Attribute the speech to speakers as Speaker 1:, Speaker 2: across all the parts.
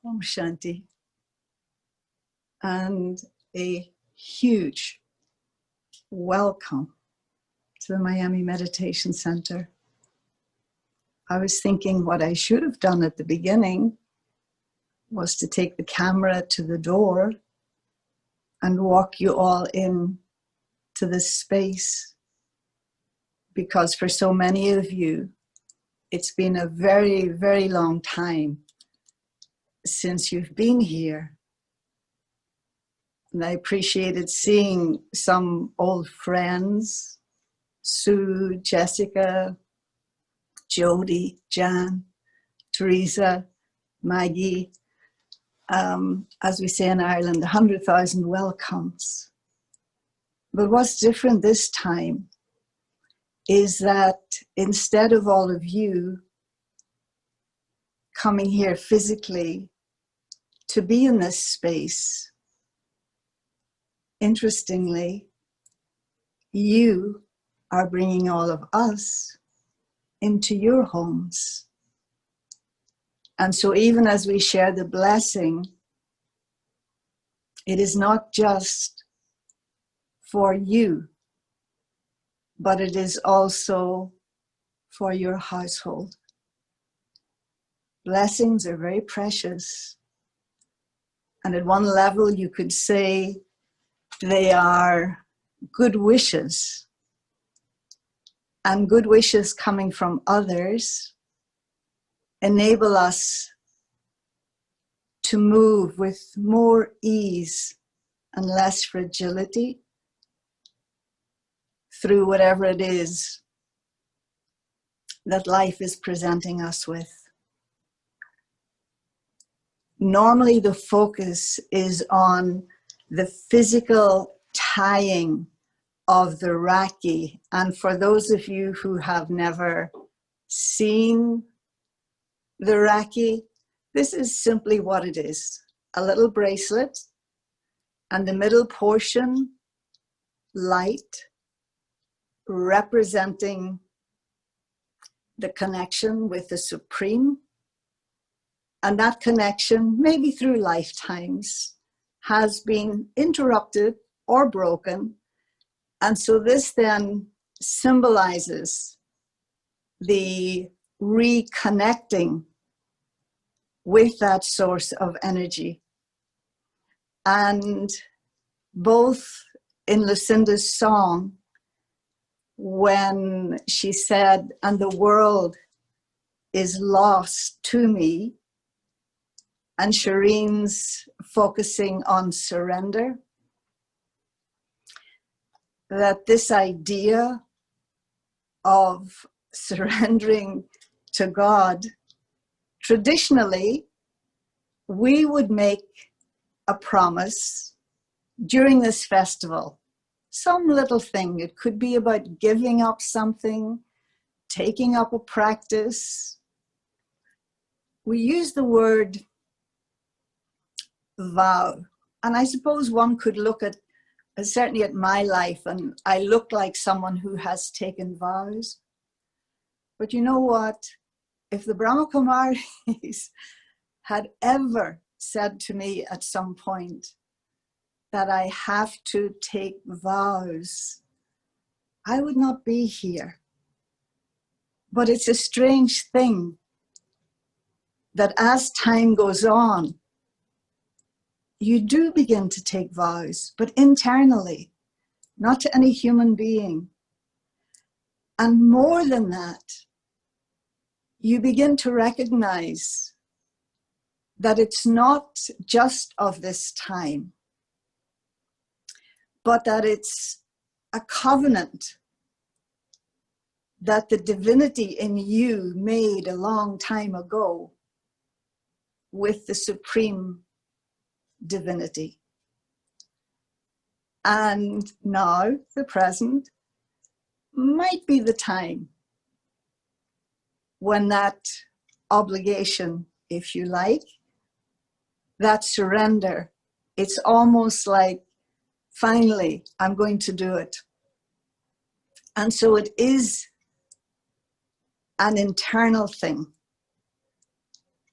Speaker 1: Om Shanti, and a huge welcome to the Miami Meditation Center. I was thinking what I should have done at the beginning was to take the camera to the door and walk you all in to this space, because for so many of you, it's been a very, very long time since you've been here. And I appreciated seeing some old friends, Sue, Jessica, Jody, Jan, Teresa, Maggie, as we say in Ireland, 100,000 welcomes. But what's different this time is that instead of all of you coming here physically to be in this space, interestingly, you are bringing all of us into your homes. And so even as we share the blessing, it is not just for you, but it is also for your household. Blessings are very precious. And at one level, you could say they are good wishes. And good wishes coming from others enable us to move with more ease and less fragility through whatever it is that life is presenting us with. Normally the focus is on the physical tying of the Rakhi. And for those of you who have never seen the Rakhi, this is simply what it is. A little bracelet, and the middle portion, light, representing the connection with the Supreme. And that connection, maybe through lifetimes, has been interrupted or broken. And so this then symbolizes the reconnecting with that source of energy. And both in Lucinda's song, when she said, "And the world is lost to me," and Shireen's focusing on surrender, that this idea of surrendering to God, traditionally, we would make a promise during this festival, some little thing. It could be about giving up something, taking up a practice. We use the word vow. And I suppose one could look at, certainly at my life, and I look like someone who has taken vows. But you know what? If the Brahma Kumaris had ever said to me at some point that I have to take vows, I would not be here. But it's a strange thing that as time goes on, you do begin to take vows, but internally, not to any human being. And more than that, you begin to recognize that it's not just of this time, but that it's a covenant that the divinity in you made a long time ago with the Supreme Divinity. And now, the present, might be the time when that obligation, if you like, that surrender, it's almost like, finally, I'm going to do it. And so it is an internal thing,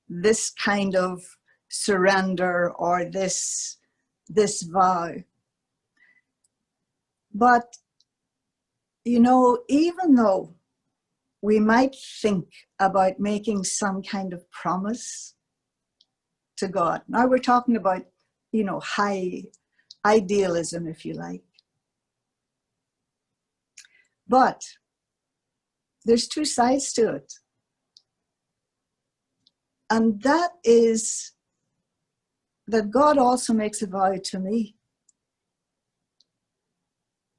Speaker 1: this kind of surrender or this vow. But, you know, even though we might think about making some kind of promise to God, now we're talking about, you know, high idealism, if you like. But there's two sides to it. And that is that God also makes a vow to me.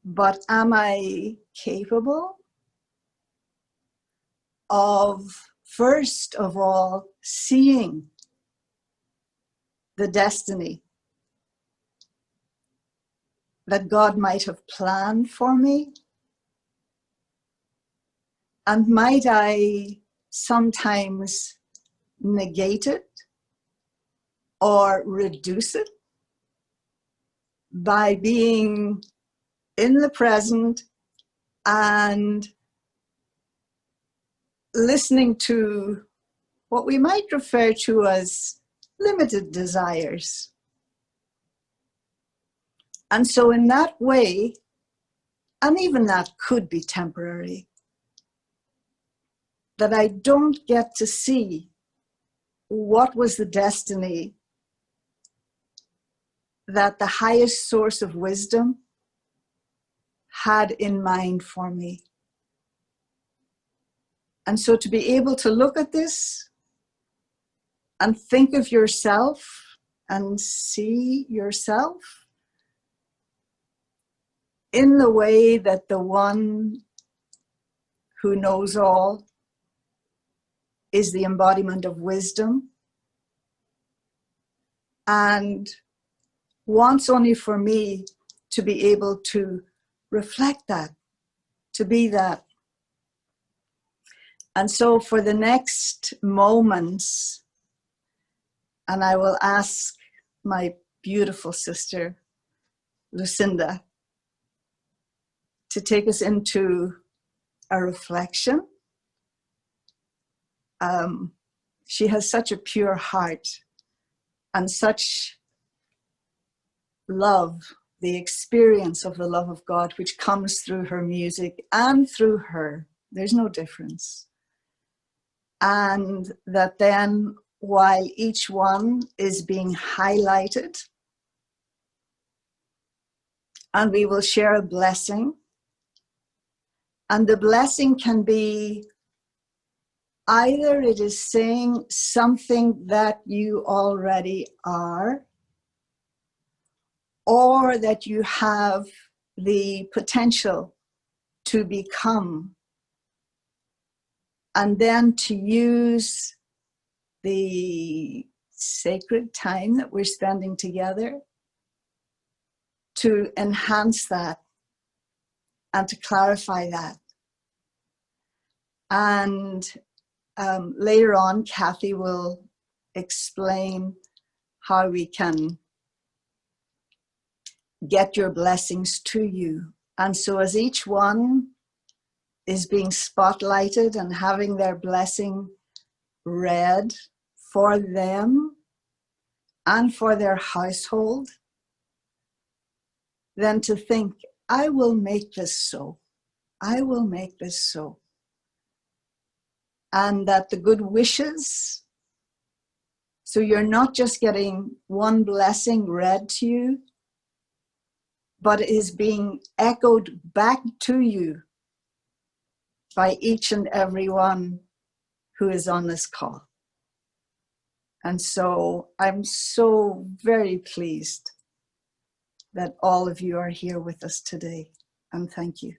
Speaker 1: But am I capable of, first of all, seeing the destiny that God might have planned for me? And might I sometimes negate it or reduce it by being in the present and listening to what we might refer to as limited desires? And so in that way, and even that could be temporary, that I don't get to see what was the destiny that the highest source of wisdom had in mind for me. And so to be able to look at this and think of yourself and see yourself in the way that the one who knows all is the embodiment of wisdom and wants only for me to be able to reflect that, to be that. And so for the next moments, and I will ask my beautiful sister, Lucinda, to take us into a reflection. She has such a pure heart and such love, the experience of the love of God, which comes through her music and through her. There's no difference. And that then, while each one is being highlighted, and we will share a blessing, and the blessing can be either it is saying something that you already are, or that you have the potential to become, and then to use the sacred time that we're spending together to enhance that and to clarify that. And later on, Kathy will explain how we can get your blessings to you. And so as each one is being spotlighted and having their blessing read for them and for their household, then to think, I will make this so. I will make this so. And that the good wishes, so you're not just getting one blessing read to you, but it is being echoed back to you by each and every one who is on this call. And so I'm so very pleased that all of you are here with us today. And thank you.